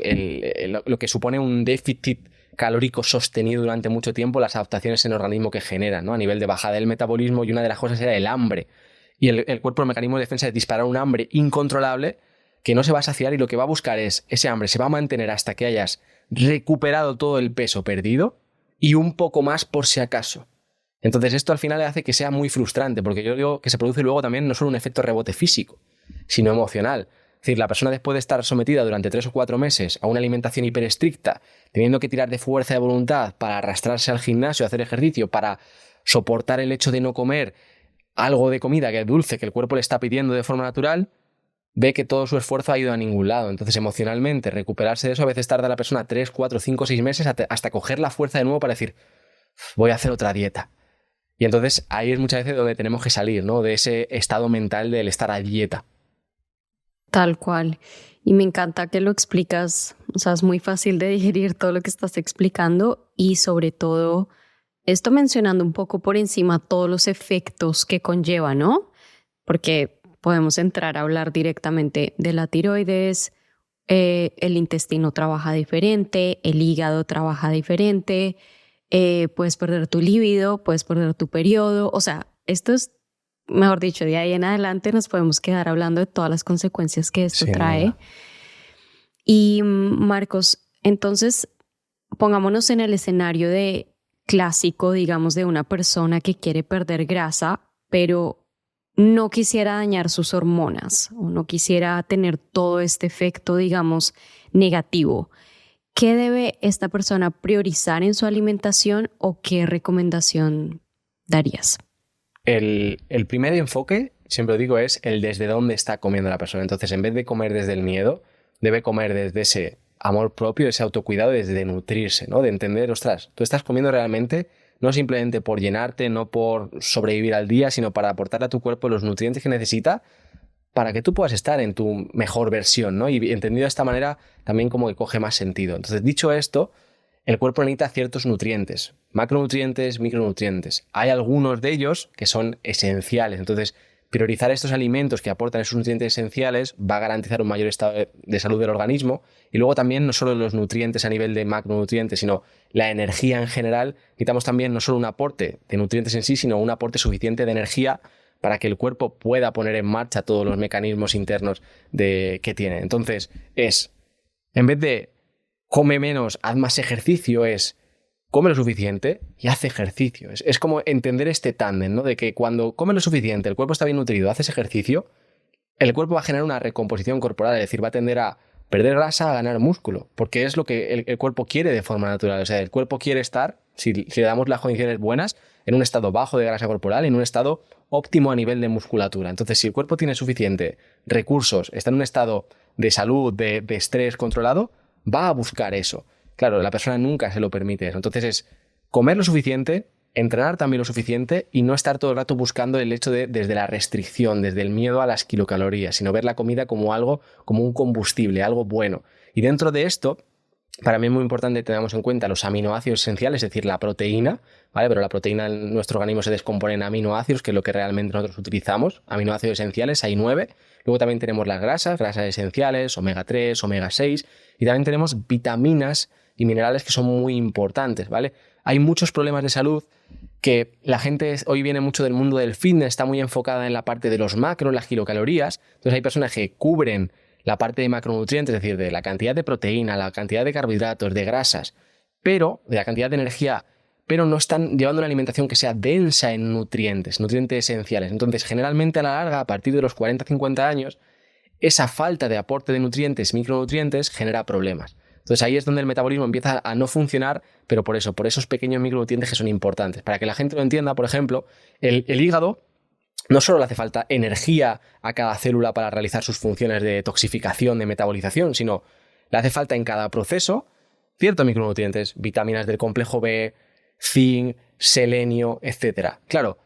Lo que supone un déficit calórico sostenido durante mucho tiempo, las adaptaciones en el organismo que generan, ¿no? A nivel de bajada del metabolismo, y una de las cosas era el hambre. Y el cuerpo, el mecanismo de defensa es disparar un hambre incontrolable que no se va a saciar, y lo que va a buscar es ese hambre se va a mantener hasta que hayas recuperado todo el peso perdido y un poco más por si acaso. Entonces esto al final le hace que sea muy frustrante, porque yo digo que se produce luego también no solo un efecto rebote físico, sino emocional. Es decir, la persona, después de estar sometida durante 3 o 4 meses a una alimentación hiperestricta, teniendo que tirar de fuerza de voluntad para arrastrarse al gimnasio, hacer ejercicio, para soportar el hecho de no comer algo de comida que es dulce, que el cuerpo le está pidiendo de forma natural, ve que todo su esfuerzo ha ido a ningún lado. Entonces, emocionalmente, recuperarse de eso, a veces tarda la persona 3, 4, 5, 6 meses hasta coger la fuerza de nuevo para decir, voy a hacer otra dieta. Y entonces ahí es muchas veces donde tenemos que salir, ¿no? De ese estado mental del estar a dieta. Tal cual. Y me encanta que lo explicas, o sea, es muy fácil de digerir todo lo que estás explicando, y sobre todo esto mencionando un poco por encima todos los efectos que conlleva, ¿no? Porque podemos entrar a hablar directamente de la tiroides, el intestino trabaja diferente, el hígado trabaja diferente, puedes perder tu líbido, puedes perder tu periodo, o sea, esto es, mejor dicho, de ahí en adelante nos podemos quedar hablando de todas las consecuencias que esto trae. Nada. Y Marcos, entonces pongámonos en el escenario clásico, digamos, de una persona que quiere perder grasa, pero no quisiera dañar sus hormonas o no quisiera tener todo este efecto, digamos, negativo. ¿Qué debe esta persona priorizar en su alimentación o qué recomendación darías? El primer enfoque, siempre digo, es el desde dónde está comiendo la persona. Entonces, en vez de comer desde el miedo, debe comer desde ese amor propio, ese autocuidado, desde nutrirse, ¿no? De entender, ostras, tú estás comiendo realmente no simplemente por llenarte, no por sobrevivir al día, sino para aportar a tu cuerpo los nutrientes que necesita para que tú puedas estar en tu mejor versión, ¿no? Y entendido de esta manera también como que coge más sentido. Entonces, dicho esto, el cuerpo necesita ciertos nutrientes, macronutrientes, micronutrientes. Hay algunos de ellos que son esenciales. Entonces, priorizar estos alimentos que aportan esos nutrientes esenciales va a garantizar un mayor estado de salud del organismo. Y luego también no solo los nutrientes a nivel de macronutrientes, sino la energía en general. Necesitamos también no solo un aporte de nutrientes en sí, sino un aporte suficiente de energía para que el cuerpo pueda poner en marcha todos los mecanismos internos que tiene. Entonces, en vez de come menos, haz más ejercicio, come lo suficiente y haz ejercicio. Es como entender este tándem, ¿no? De que cuando comes lo suficiente, el cuerpo está bien nutrido, haces ejercicio, el cuerpo va a generar una recomposición corporal, es decir, va a tender a perder grasa, a ganar músculo, porque es lo que el cuerpo quiere de forma natural. O sea, el cuerpo quiere estar, si le damos las condiciones buenas, en un estado bajo de grasa corporal, en un estado óptimo a nivel de musculatura. Entonces, si el cuerpo tiene suficiente recursos, está en un estado de salud, de estrés controlado, va a buscar eso. Claro, la persona nunca se lo permite eso. Entonces es comer lo suficiente, entrenar también lo suficiente y no estar todo el rato buscando el hecho desde la restricción, desde el miedo a las kilocalorías, sino ver la comida como algo, como un combustible, algo bueno. Y dentro de esto, para mí es muy importante que tengamos en cuenta los aminoácidos esenciales, es decir, la proteína, ¿vale? Pero la proteína en nuestro organismo se descompone en aminoácidos, que es lo que realmente nosotros utilizamos. Aminoácidos esenciales, hay 9. Luego también tenemos las grasas esenciales, omega 3, omega 6. Y también tenemos vitaminas y minerales que son muy importantes, ¿vale? Hay muchos problemas de salud que la gente hoy viene mucho del mundo del fitness, está muy enfocada en la parte de los macros, las kilocalorías. Entonces hay personas que cubren la parte de macronutrientes, es decir, de la cantidad de proteína, la cantidad de carbohidratos, de grasas, pero de la cantidad de energía, pero no están llevando una alimentación que sea densa en nutrientes esenciales. Entonces, generalmente a la larga, a partir de los 40-50 años, esa falta de aporte de nutrientes, micronutrientes, genera problemas. Entonces ahí es donde el metabolismo empieza a no funcionar, pero por esos pequeños micronutrientes que son importantes. Para que la gente lo entienda, por ejemplo, el hígado no solo le hace falta energía a cada célula para realizar sus funciones de toxificación, de metabolización, sino le hace falta en cada proceso ciertos micronutrientes, vitaminas del complejo B, zinc, selenio, etc. Claro,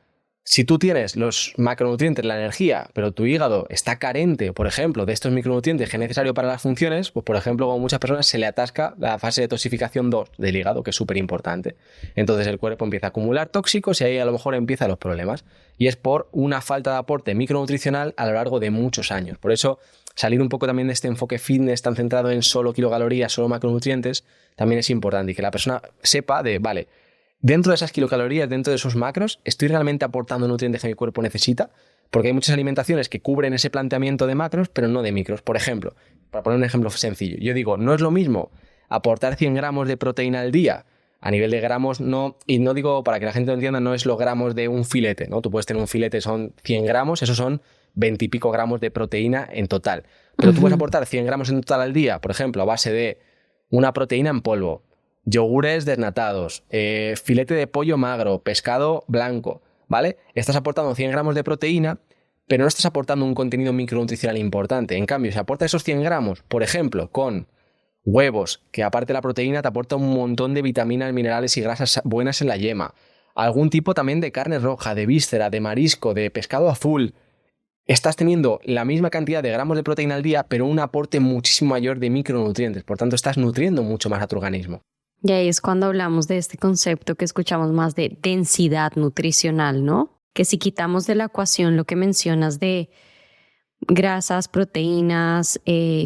si tú tienes los macronutrientes, la energía, pero tu hígado está carente, por ejemplo, de estos micronutrientes que es necesario para las funciones, pues por ejemplo, como muchas personas se le atasca la fase de toxificación 2 del hígado, que es súper importante. Entonces el cuerpo empieza a acumular tóxicos y ahí a lo mejor empiezan los problemas. Y es por una falta de aporte micronutricional a lo largo de muchos años. Por eso salir un poco también de este enfoque fitness tan centrado en solo kilocalorías, solo macronutrientes, también es importante y que la persona sepa vale, dentro de esas kilocalorías, dentro de esos macros, ¿estoy realmente aportando nutrientes que mi cuerpo necesita? Porque hay muchas alimentaciones que cubren ese planteamiento de macros, pero no de micros. Por ejemplo, para poner un ejemplo sencillo, yo digo, no es lo mismo aportar 100 gramos de proteína al día, a nivel de gramos, no, y no digo, para que la gente lo entienda, no es los gramos de un filete, ¿no? Tú puedes tener un filete, son 100 gramos, esos son 20 y pico gramos de proteína en total. Pero tú puedes aportar 100 gramos en total al día, por ejemplo, a base de una proteína en polvo, yogures desnatados, filete de pollo magro, pescado blanco, ¿vale? Estás aportando 100 gramos de proteína, pero no estás aportando un contenido micronutricional importante. En cambio, si aportas esos 100 gramos, por ejemplo, con huevos, que aparte de la proteína te aporta un montón de vitaminas, minerales y grasas buenas en la yema, algún tipo también de carne roja, de víscera, de marisco, de pescado azul, estás teniendo la misma cantidad de gramos de proteína al día, pero un aporte muchísimo mayor de micronutrientes. Por tanto, estás nutriendo mucho más a tu organismo. Y ahí es cuando hablamos de este concepto que escuchamos más de densidad nutricional, ¿no? Que si quitamos de la ecuación lo que mencionas de grasas, proteínas,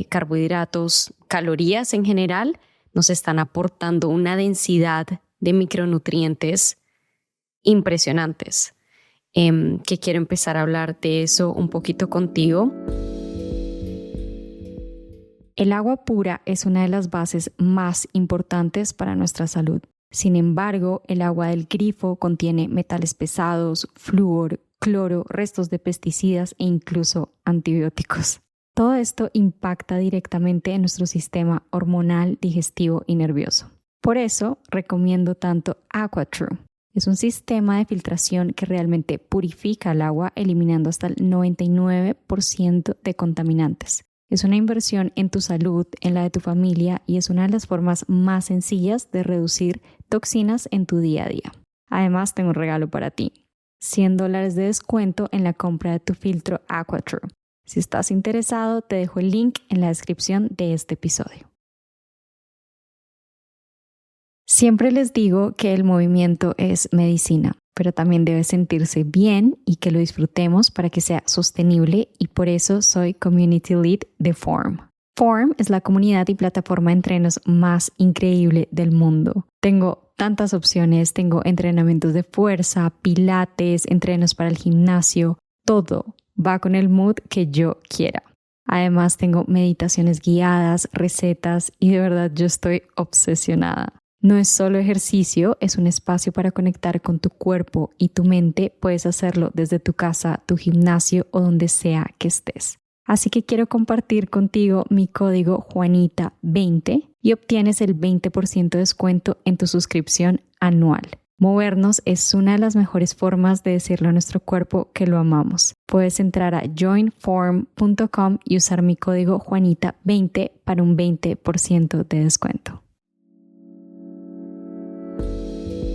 carbohidratos, calorías en general, nos están aportando una densidad de micronutrientes impresionantes. Que quiero empezar a hablar de eso un poquito contigo. El agua pura es una de las bases más importantes para nuestra salud. Sin embargo, el agua del grifo contiene metales pesados, flúor, cloro, restos de pesticidas e incluso antibióticos. Todo esto impacta directamente en nuestro sistema hormonal, digestivo y nervioso. Por eso recomiendo tanto AquaTrue. Es un sistema de filtración que realmente purifica el agua, eliminando hasta el 99% de contaminantes. Es una inversión en tu salud, en la de tu familia y es una de las formas más sencillas de reducir toxinas en tu día a día. Además, tengo un regalo para ti. $100 de descuento en la compra de tu filtro AquaTrue. Si estás interesado, te dejo el link en la descripción de este episodio. Siempre les digo que el movimiento es medicina, pero también debe sentirse bien y que lo disfrutemos para que sea sostenible, y por eso soy Community Lead de Form. Form es la comunidad y plataforma de entrenos más increíble del mundo. Tengo tantas opciones, tengo entrenamientos de fuerza, pilates, entrenos para el gimnasio, todo va con el mood que yo quiera. Además tengo meditaciones guiadas, recetas y de verdad yo estoy obsesionada. No es solo ejercicio, es un espacio para conectar con tu cuerpo y tu mente. Puedes hacerlo desde tu casa, tu gimnasio o donde sea que estés. Así que quiero compartir contigo mi código Juanita20 y obtienes el 20% de descuento en tu suscripción anual. Movernos es una de las mejores formas de decirle a nuestro cuerpo que lo amamos. Puedes entrar a joinform.com y usar mi código Juanita20 para un 20% de descuento.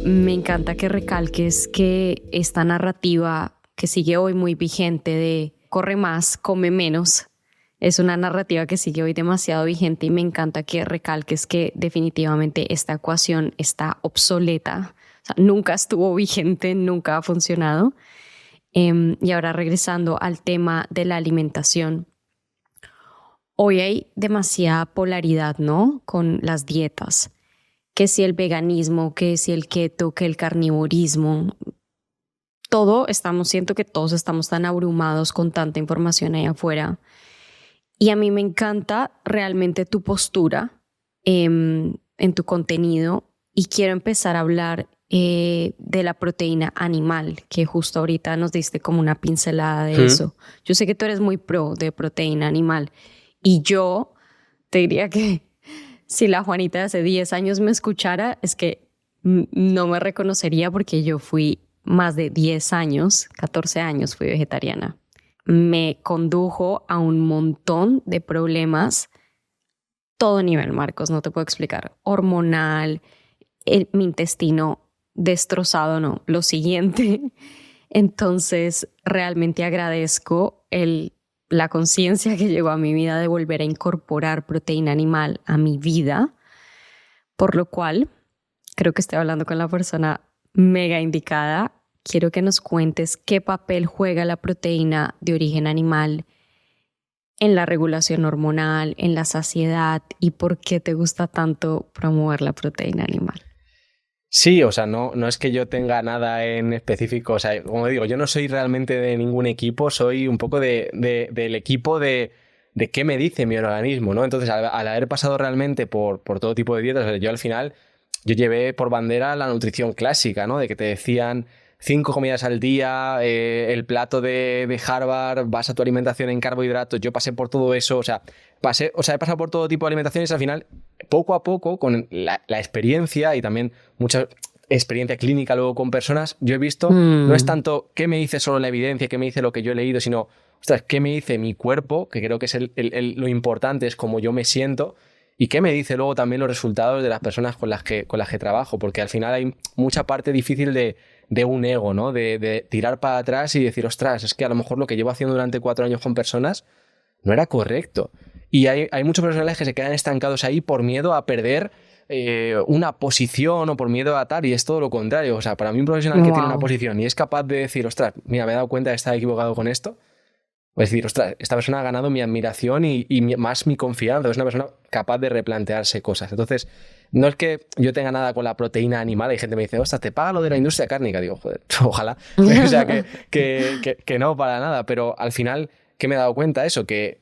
Me encanta que recalques que esta narrativa que sigue hoy muy vigente de corre más, come menos, es una narrativa que sigue hoy demasiado vigente, y me encanta que recalques que definitivamente esta ecuación está obsoleta. O sea, nunca estuvo vigente, nunca ha funcionado. Y ahora regresando al tema de la alimentación. Hoy hay demasiada polaridad, ¿no? Con las dietas. Que si el veganismo, que si el keto, que el carnivorismo, siento que todos estamos tan abrumados con tanta información ahí afuera. Y a mí me encanta realmente tu postura en tu contenido, y quiero empezar a hablar de la proteína animal, que justo ahorita nos diste como una pincelada de eso. Yo sé que tú eres muy pro de proteína animal, y yo te diría que si la Juanita de hace 10 años me escuchara, es que no me reconocería, porque yo fui más de 10 años, 14 años fui vegetariana. Me condujo a un montón de problemas, todo nivel, Marcos, no te puedo explicar. Hormonal, mi intestino destrozado, no, lo siguiente. Entonces, realmente agradezco la conciencia que llegó a mi vida de volver a incorporar proteína animal a mi vida, por lo cual creo que estoy hablando con la persona mega indicada. Quiero que nos cuentes qué papel juega la proteína de origen animal en la regulación hormonal, en la saciedad, y por qué te gusta tanto promover la proteína animal. Sí, o sea, no es que yo tenga nada en específico. O sea, como digo, yo no soy realmente de ningún equipo, soy un poco del equipo de qué me dice mi organismo, ¿no? Entonces, al haber pasado realmente por todo tipo de dietas, o sea, yo al final, yo llevé por bandera la nutrición clásica, ¿no? De que te decían 5 comidas al día, el plato de Harvard, basa tu alimentación en carbohidratos. Yo pasé por todo eso, he pasado por todo tipo de alimentaciones. Al final, poco a poco, con la experiencia y también mucha experiencia clínica luego con personas, yo he visto, no es tanto qué me dice solo la evidencia, qué me dice lo que yo he leído, sino, ostras, qué me dice mi cuerpo, que creo que es lo importante, es cómo yo me siento, y qué me dice luego también los resultados de las personas con las que trabajo, porque al final hay mucha parte difícil de un ego, ¿no? De tirar para atrás y decir, ostras, es que a lo mejor lo que llevo haciendo durante 4 años con personas no era correcto. Y hay muchos profesionales que se quedan estancados ahí por miedo a perder una posición, o por miedo a tal, y es todo lo contrario. O sea, para mí un profesional que tiene una posición y es capaz de decir, ostras, mira, me he dado cuenta de estar equivocado con esto, o decir, ostras, esta persona ha ganado mi admiración y más mi confianza, es una persona capaz de replantearse cosas. Entonces, no es que yo tenga nada con la proteína animal. Hay gente que me dice, ostras, te paga lo de la industria cárnica. Digo, joder, ojalá. O sea, que no, para nada. Pero al final, ¿qué me he dado cuenta? Eso, que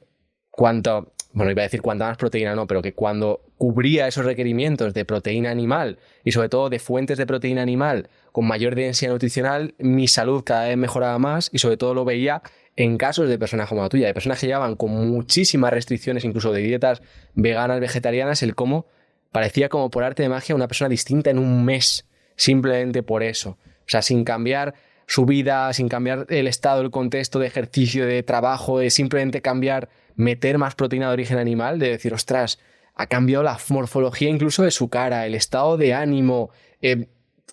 cuanto, bueno, iba a decir cuanta más proteína no, pero que cuando cubría esos requerimientos de proteína animal y sobre todo de fuentes de proteína animal con mayor densidad nutricional, mi salud cada vez mejoraba más, y sobre todo lo veía en casos de personas como la tuya, de personas que llevaban con muchísimas restricciones, incluso de dietas veganas, vegetarianas, el cómo parecía como por arte de magia una persona distinta en un mes, simplemente por eso. O sea, sin cambiar su vida, sin cambiar el estado, el contexto de ejercicio, de trabajo, de simplemente cambiar, meter más proteína de origen animal, de decir, ostras, ha cambiado la morfología incluso de su cara, el estado de ánimo,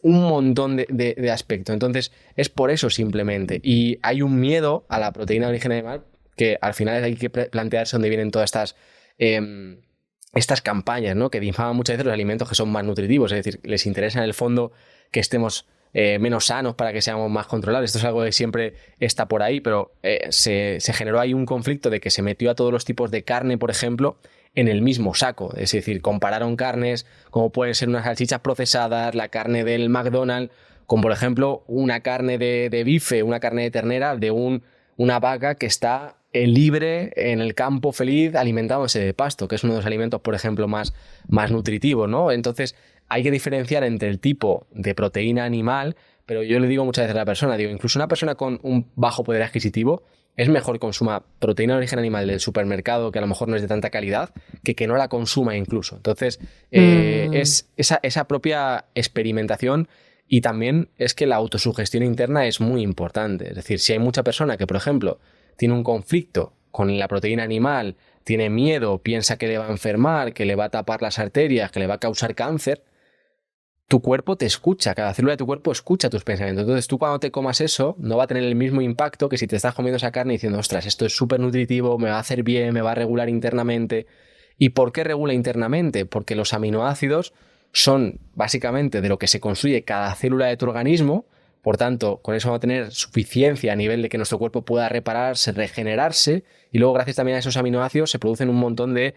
un montón de aspectos. Entonces, es por eso simplemente. Y hay un miedo a la proteína de origen animal que al final hay que plantearse dónde vienen todas estas campañas, ¿no? Que difaman muchas veces los alimentos que son más nutritivos, es decir, les interesa en el fondo que estemos menos sanos para que seamos más controlables. Esto es algo que siempre está por ahí, pero se generó ahí un conflicto de que se metió a todos los tipos de carne, por ejemplo, en el mismo saco. Es decir, compararon carnes como pueden ser unas salchichas procesadas, la carne del McDonald's, con por ejemplo una carne de bife, una carne de ternera de una vaca que está libre en el campo feliz alimentándose de pasto, que es uno de los alimentos, por ejemplo, más nutritivos, ¿no? Entonces hay que diferenciar entre el tipo de proteína animal, pero yo le digo muchas veces a la persona, digo, incluso una persona con un bajo poder adquisitivo es mejor que consuma proteína de origen animal del supermercado, que a lo mejor no es de tanta calidad, que no la consuma incluso. Entonces, es esa propia experimentación. Y también es que la autosugestión interna es muy importante. Es decir, si hay mucha persona que, por ejemplo, tiene un conflicto con la proteína animal, tiene miedo, piensa que le va a enfermar, que le va a tapar las arterias, que le va a causar cáncer, tu cuerpo te escucha, cada célula de tu cuerpo escucha tus pensamientos. Entonces tú cuando te comas eso no va a tener el mismo impacto que si te estás comiendo esa carne diciendo, ostras, esto es súper nutritivo, me va a hacer bien, me va a regular internamente. ¿Y por qué regula internamente? Porque los aminoácidos son básicamente de lo que se construye cada célula de tu organismo. Por tanto, con eso vamos a tener suficiencia a nivel de que nuestro cuerpo pueda repararse, regenerarse, y luego gracias también a esos aminoácidos se producen un montón de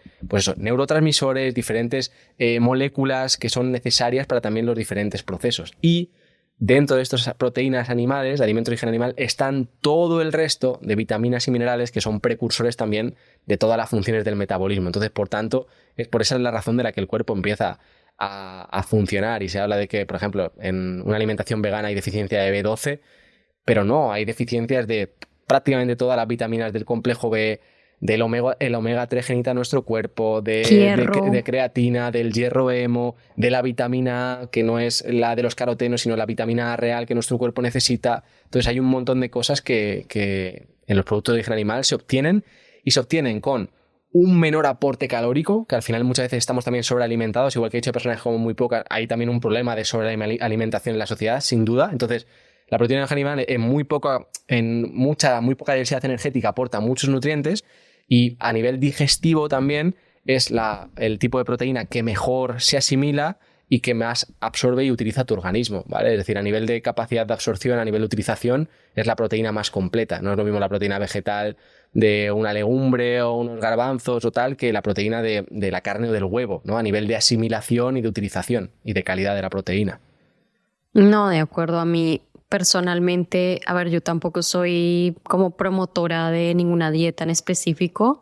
neurotransmisores, diferentes moléculas que son necesarias para también los diferentes procesos. Y dentro de estas proteínas animales, de alimento de origen animal, están todo el resto de vitaminas y minerales que son precursores también de todas las funciones del metabolismo. Entonces, por tanto, por esa es la razón de la que el cuerpo empieza a funcionar, y se habla de que, por ejemplo, en una alimentación vegana hay deficiencia de B12, pero no, hay deficiencias de prácticamente todas las vitaminas del complejo B, el omega 3 que necesita nuestro cuerpo, de creatina, del hierro hemo, de la vitamina A, que no es la de los carotenos, sino la vitamina A real que nuestro cuerpo necesita. Entonces hay un montón de cosas que en los productos de origen animal se obtienen, y se obtienen con un menor aporte calórico, que al final muchas veces estamos también sobrealimentados, igual que he dicho, personas que comen muy pocas, hay también un problema de sobrealimentación en la sociedad, sin duda. Entonces, la proteína de origen animal muy poca densidad energética aporta muchos nutrientes, y a nivel digestivo también es el tipo de proteína que mejor se asimila y que más absorbe y utiliza tu organismo, ¿vale? Es decir, a nivel de capacidad de absorción, a nivel de utilización, es la proteína más completa. No es lo mismo la proteína vegetal de una legumbre o unos garbanzos o tal, que la proteína de la carne o del huevo, ¿no? A nivel de asimilación y de utilización y de calidad de la proteína. No, de acuerdo. A mí personalmente, a ver, yo tampoco soy como promotora de ninguna dieta en específico.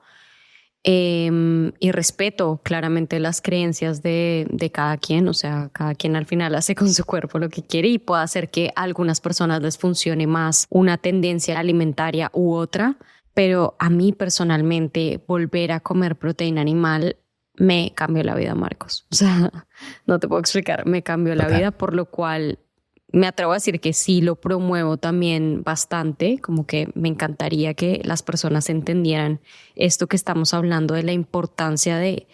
Y respeto claramente las creencias de cada quien, o sea, cada quien al final hace con su cuerpo lo que quiere, y puede hacer que a algunas personas les funcione más una tendencia alimentaria u otra, pero a mí personalmente volver a comer proteína animal me cambió la vida, Marcos. O sea, no te puedo explicar, me cambió la vida, por lo cual me atrevo a decir que sí lo promuevo también bastante, como que me encantaría que las personas entendieran esto que estamos hablando de la importancia de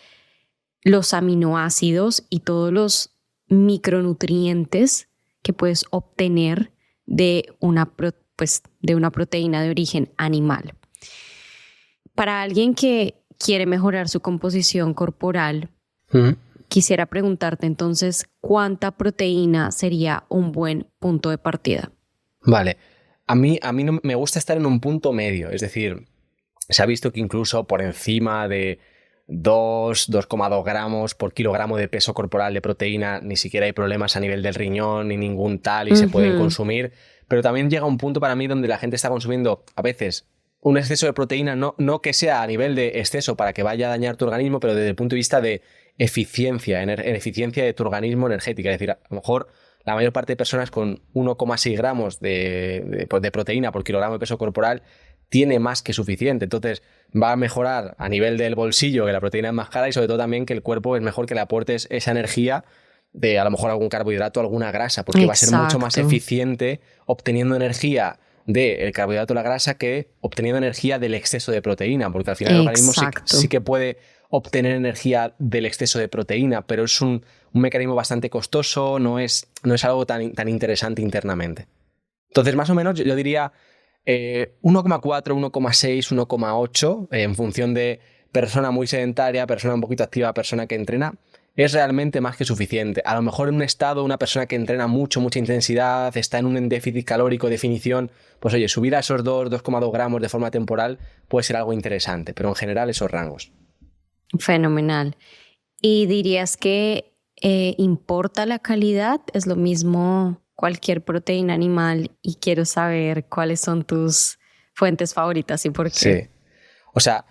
los aminoácidos y todos los micronutrientes que puedes obtener de una proteína de origen animal. Para alguien que quiere mejorar su composición corporal, quisiera preguntarte entonces, ¿cuánta proteína sería un buen punto de partida? Vale, a mí no, me gusta estar en un punto medio, es decir, se ha visto que incluso por encima de 2,2 gramos por kilogramo de peso corporal de proteína ni siquiera hay problemas a nivel del riñón ni ningún tal, y se pueden consumir, pero también llega un punto para mí donde la gente está consumiendo a veces un exceso de proteína, no que sea a nivel de exceso para que vaya a dañar tu organismo, pero desde el punto de vista de eficiencia, en eficiencia de tu organismo energética. Es decir, a lo mejor la mayor parte de personas con 1,6 gramos de proteína por kilogramo de peso corporal tiene más que suficiente. Entonces va a mejorar a nivel del bolsillo, que la proteína es más cara, y sobre todo también que el cuerpo es mejor que le aportes esa energía de a lo mejor algún carbohidrato, alguna grasa, porque va a ser mucho más eficiente obteniendo energía del carbohidrato o la grasa que obteniendo energía del exceso de proteína, porque al final el organismo sí que puede obtener energía del exceso de proteína, pero es un mecanismo bastante costoso, no es algo tan interesante internamente. Entonces, más o menos, yo diría 1,4, 1,6, 1,8 en función de persona muy sedentaria, persona un poquito activa, persona que entrena, es realmente más que suficiente. A lo mejor en un estado, una persona que entrena mucho, mucha intensidad, está en un déficit calórico, definición, pues oye, subir a esos 2,2 gramos de forma temporal puede ser algo interesante, pero en general esos rangos. Fenomenal. ¿Y dirías que importa la calidad? ¿Es lo mismo qualquier proteína animal? Y quiero saber cuáles son tus fuentes favoritas y por qué. Sí. O sea,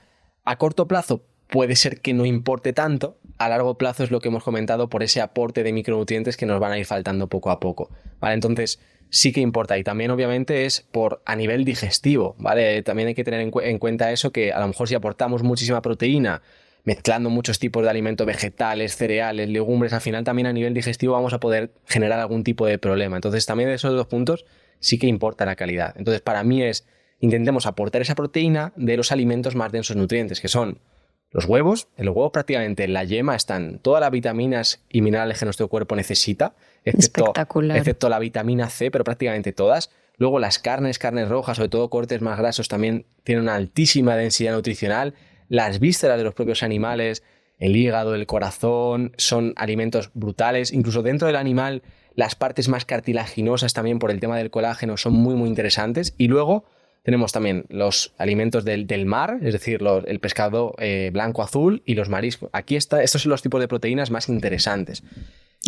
a corto plazo puede ser que no importe tanto, a largo plazo es lo que hemos comentado por ese aporte de micronutrientes que nos van a ir faltando poco a poco, ¿vale? Entonces sí que importa y también obviamente es a nivel digestivo, ¿vale? También hay que tener en cuenta eso, que a lo mejor si aportamos muchísima proteína mezclando muchos tipos de alimentos vegetales, cereales, legumbres, al final también a nivel digestivo vamos a poder generar algún tipo de problema. Entonces también de esos dos puntos sí que importa la calidad. Entonces para mí intentemos aportar esa proteína de los alimentos más densos en nutrientes, que son los huevos. En los huevos prácticamente en la yema están todas las vitaminas y minerales que nuestro cuerpo necesita, excepto la vitamina C, pero prácticamente todas. Luego las carnes rojas, sobre todo cortes más grasos, también tienen una altísima densidad nutricional. Las vísceras de los propios animales, el hígado, el corazón, son alimentos brutales. Incluso dentro del animal, las partes más cartilaginosas también por el tema del colágeno son muy, muy interesantes. Y luego tenemos también los alimentos del mar, es decir, el pescado blanco-azul y los mariscos. Estos son los tipos de proteínas más interesantes.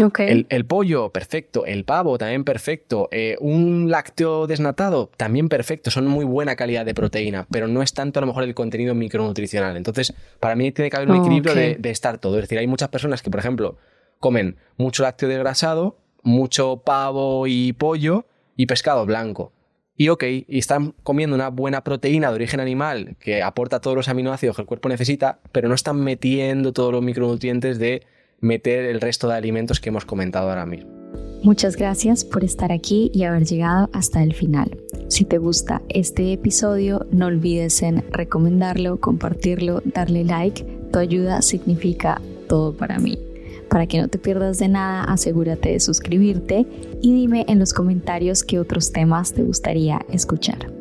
Okay. El pollo, perfecto. El pavo, también perfecto. Un lácteo desnatado, también perfecto. Son muy buena calidad de proteína, pero no es tanto a lo mejor el contenido micronutricional. Entonces, para mí tiene que haber un equilibrio de estar todo. Es decir, hay muchas personas que, por ejemplo, comen mucho lácteo desgrasado, mucho pavo y pollo y pescado blanco. Y están comiendo una buena proteína de origen animal que aporta todos los aminoácidos que el cuerpo necesita, pero no están metiendo todos los micronutrientes de meter el resto de alimentos que hemos comentado ahora mismo. Muchas gracias por estar aquí y haber llegado hasta el final. Si te gusta este episodio, no olvides en recomendarlo, compartirlo, darle like. Tu ayuda significa todo para mí. Para que no te pierdas de nada, asegúrate de suscribirte y dime en los comentarios qué otros temas te gustaría escuchar.